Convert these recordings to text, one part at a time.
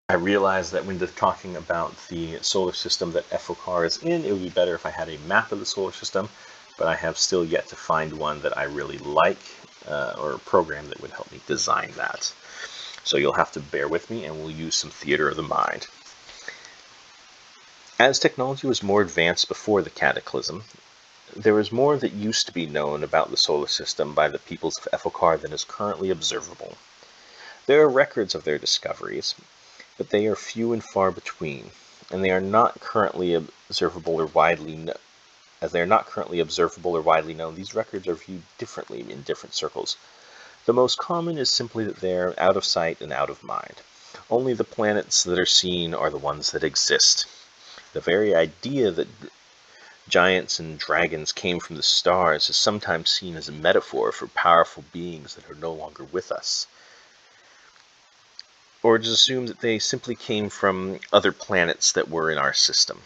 I realized that when talking about the solar system that Efoqar is in, it would be better if I had a map of the solar system, but I have still yet to find one that I really like, or a program that would help me design that. So you'll have to bear with me, and we'll use some theater of the mind. As technology was more advanced before the cataclysm, there was more that used to be known about the solar system by the peoples of Efoqar than is currently observable. There are records of their discoveries, but they are few and far between, and they are not currently observable or widely known. As they are not currently observable or widely known, these records are viewed differently in different circles. The most common is simply that they are out of sight and out of mind. Only the planets that are seen are the ones that exist. The very idea that giants and dragons came from the stars is sometimes seen as a metaphor for powerful beings that are no longer with us. Or it is assumed that they simply came from other planets that were in our system.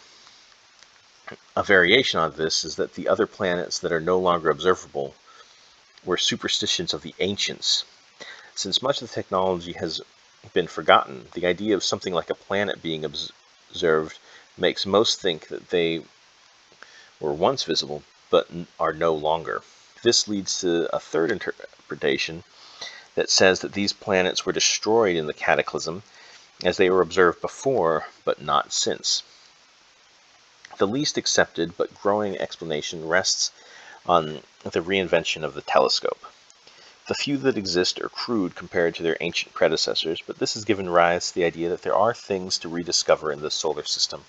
A variation on this is that the other planets that are no longer observable were superstitions of the ancients. Since much of the technology has been forgotten, the idea of something like a planet being observed makes most think that they were once visible but are no longer. This leads to a third interpretation that says that these planets were destroyed in the cataclysm as they were observed before but not since. The least accepted but growing explanation rests on the reinvention of the telescope. The few that exist are crude compared to their ancient predecessors, but this has given rise to the idea that there are things to rediscover in the solar system.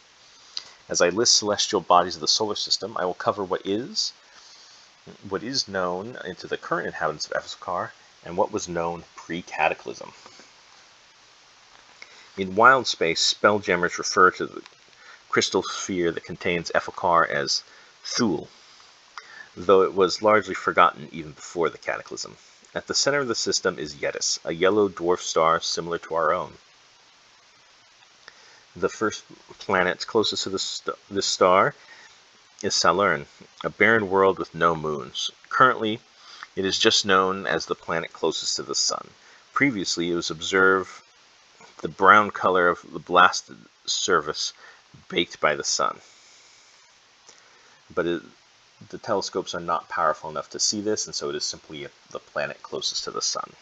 As I list celestial bodies of the solar system, I will cover what is known to the current inhabitants of Efoqar, and what was known pre-cataclysm. In wild space, spelljammers refer to the crystal sphere that contains Efoqar as Thule, though it was largely forgotten even before the cataclysm. At the center of the system is Yetis, a yellow dwarf star similar to our own. The first planet closest to this star is Saturn, a barren world with no moons. Currently, it is just known as the planet closest to the Sun. Previously, it was observed the brown color of the blasted surface baked by the Sun. But the telescopes are not powerful enough to see this, and so it is simply the planet closest to the Sun.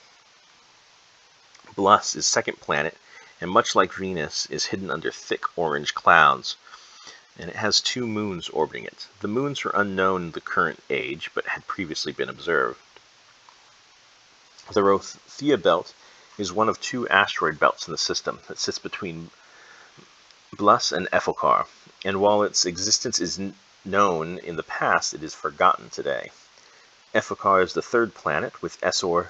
Blus is second planet, and much like Venus, is hidden under thick orange clouds, and it has 2 moons orbiting it. The moons were unknown in the current age, but had previously been observed. The Rothia belt is one of 2 asteroid belts in the system that sits between Blus and Efoqar, and while its existence is known in the past, it is forgotten today. Efoqar is the 3rd planet, with Esor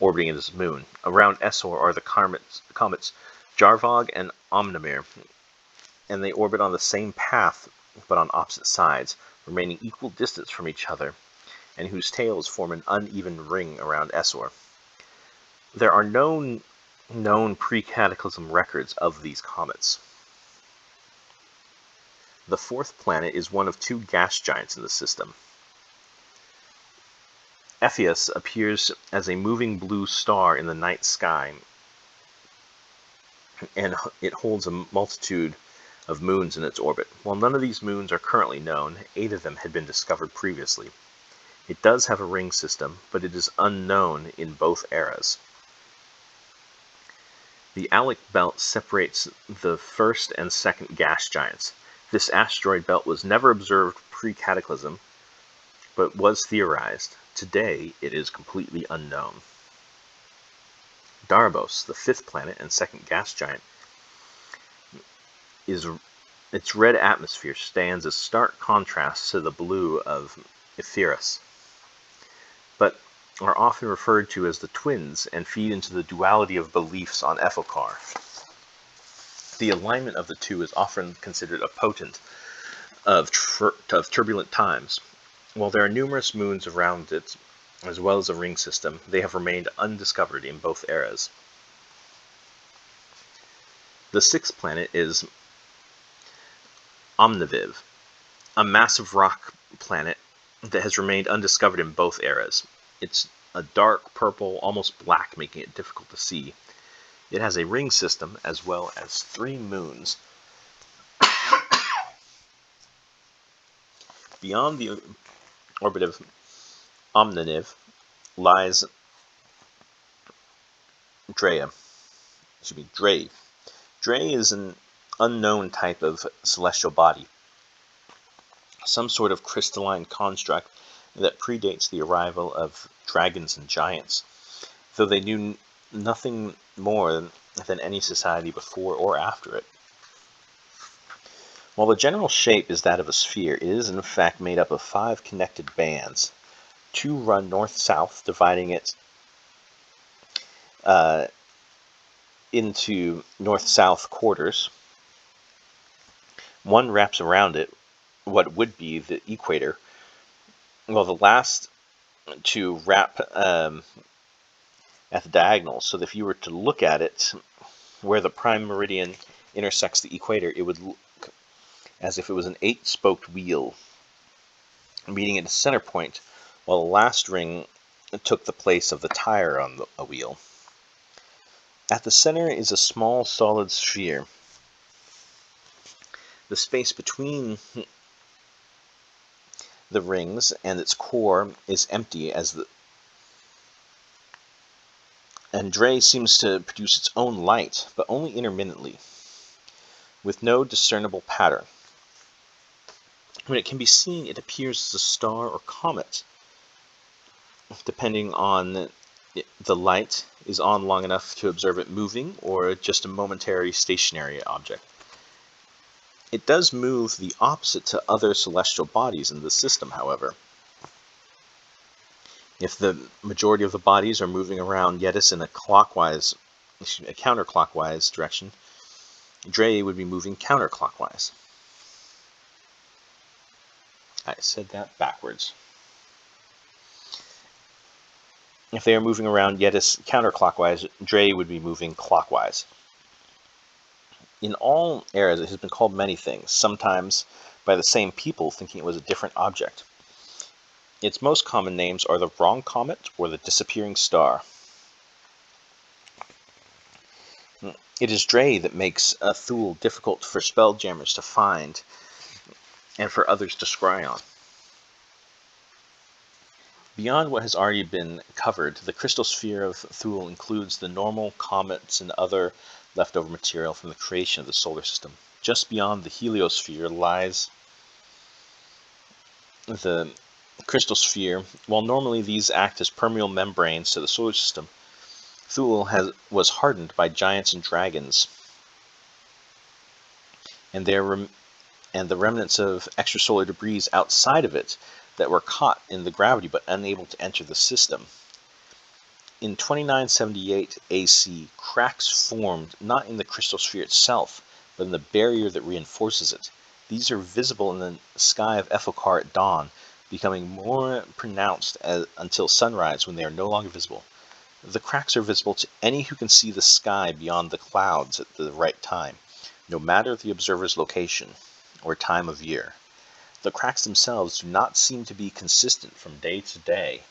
orbiting its moon. Around Esor are the comets Jarvog and Omnimir, and they orbit on the same path but on opposite sides, remaining equal distance from each other, and whose tails form an uneven ring around Esor. There are no known pre-cataclysm records of these comets. The 4th planet is one of 2 gas giants in the system. Epheus appears as a moving blue star in the night sky, and it holds a multitude of moons in its orbit. While none of these moons are currently known, 8 of them had been discovered previously. It does have a ring system, but it is unknown in both eras. The Alec belt separates the 1st and 2nd gas giants. This asteroid belt was never observed pre-cataclysm, but was theorized. Today, it is completely unknown. Darabos, the 5th planet and 2nd gas giant, its red atmosphere stands as stark contrast to the blue of Epheus, but are often referred to as the twins and feed into the duality of beliefs on Efoqar. The alignment of the 2 is often considered a portent of turbulent times. While there are numerous moons around it, as well as a ring system, they have remained undiscovered in both eras. The 6th planet is Omniviv, a massive rock planet that has remained undiscovered in both eras. It's a dark purple, almost black, making it difficult to see. It has a ring system as well as 3 moons. Beyond the orbit of Omniv lies Drea. Dre. Dre is an unknown type of celestial body, some sort of crystalline construct that predates the arrival of dragons and giants, though they knew nothing more than any society before or after it. While the general shape is that of a sphere, it is in fact made up of 5 connected bands. 2 run north-south, dividing it into north-south quarters. 1 wraps around it, what would be the equator, while the last 2 wrap at the diagonal, so that if you were to look at it where the prime meridian intersects the equator, it would look as if it was an 8-spoked wheel, meeting at a center point, while the last ring took the place of the tire on a wheel. At the center is a small solid sphere. The space between the rings and its core is empty, and Dre seems to produce its own light, but only intermittently, with no discernible pattern. When it can be seen, it appears as a star or comet, depending on the light is on long enough to observe it moving, or just a momentary stationary object. It does move the opposite to other celestial bodies in the system, however. If the majority of the bodies are moving around Yetis in a counterclockwise direction, Dre would be moving counterclockwise. I said that backwards. If they are moving around Yetis counterclockwise, Dre would be moving clockwise. In all eras, it has been called many things, sometimes by the same people thinking it was a different object. Its most common names are the wrong comet or the disappearing star. It is Dre that makes Thule difficult for spelljammers to find and for others to scry on. Beyond what has already been covered, the crystal sphere of Thule includes the normal comets and other leftover material from the creation of the solar system. Just beyond the heliosphere lies the crystal sphere. While normally these act as permeable membranes to the solar system, Thule was hardened by giants and dragons, and the remnants of extrasolar debris outside of it that were caught in the gravity but unable to enter the system. In 2978 AC, cracks formed not in the crystal sphere itself, but in the barrier that reinforces it. These are visible in the sky of Efoqar at dawn, becoming more pronounced until sunrise, when they are no longer visible. The cracks are visible to any who can see the sky beyond the clouds at the right time, no matter the observer's location or time of year. The cracks themselves do not seem to be consistent from day to day.